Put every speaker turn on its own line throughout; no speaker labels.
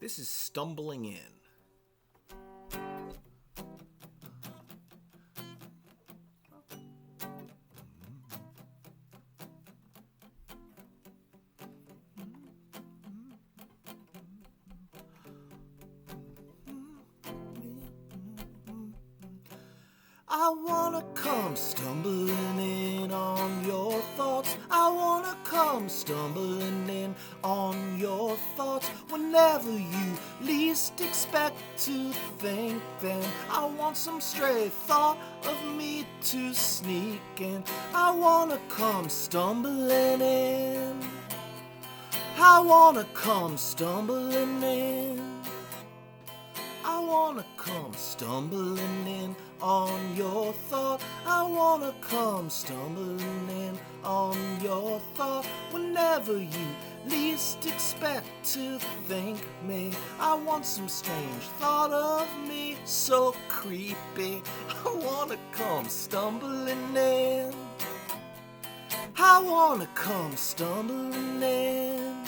This is Stumbling In. I wanna come stumbling in on your thoughts. I wanna come stumbling in on your thoughts. Whenever you least expect to think them, I want some stray thought of me to sneak in. I wanna come stumbling in. I wanna come stumbling in. I wanna come stumbling in on your thought. I wanna come stumbling in on your thought. Whenever you least expect to think me, I want some strange thought of me so creepy. I wanna come stumbling in. I wanna come stumbling in.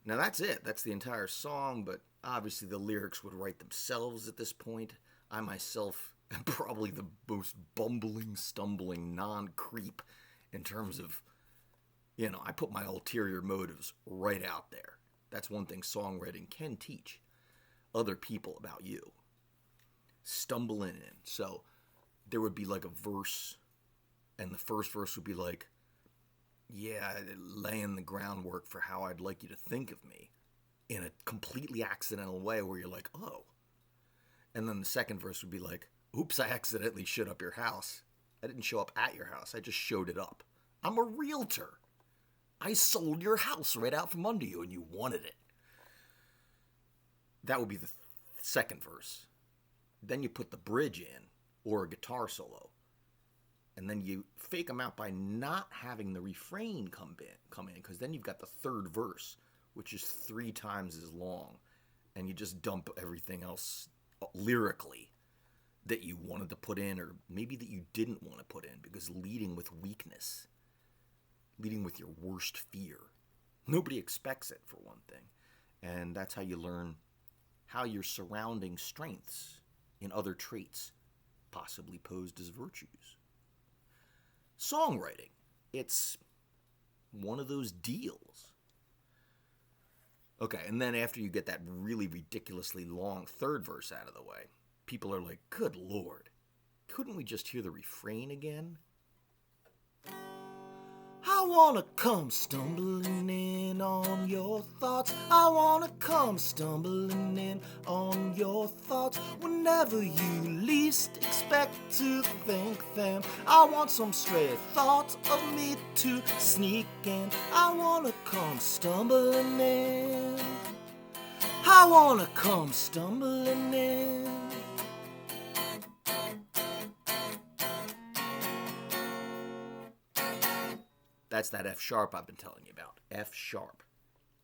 Now that's it. That's the entire song, but obviously the lyrics would write themselves at this point. I myself am probably the most bumbling, stumbling non-creep in terms of, I put my ulterior motives right out there. That's one thing songwriting can teach other people about you. Stumbling in. So there would be like a verse, and the first verse would be like, laying the groundwork for how I'd like you to think of me in a completely accidental way where you're like, oh. And then the second verse would be like, oops, I accidentally showed up your house. I didn't show up at your house. I just showed it up. I'm a realtor. I sold your house right out from under you and you wanted it. That would be the second verse. Then you put the bridge in or a guitar solo. And then you fake them out by not having the refrain come in, because then you've got the third verse, which is 3 times as long, and you just dump everything else lyrically that you wanted to put in, or maybe that you didn't want to put in, because leading with weakness, leading with your worst fear, nobody expects it, for one thing, and that's how you learn how your surrounding strengths in other traits possibly posed as virtues. Songwriting, it's one of those deals. Okay, and then after you get that really ridiculously long third verse out of the way, people are like, good Lord, couldn't we just hear the refrain again? I wanna come stumbling in on your thoughts. I wanna come stumbling in on your thoughts. Whenever you least expect to think them, I want some stray thoughts of me to sneak in. I wanna come stumbling in. I wanna come stumbling in. That's that F sharp I've been telling you about. F sharp.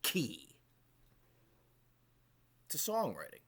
Key to songwriting.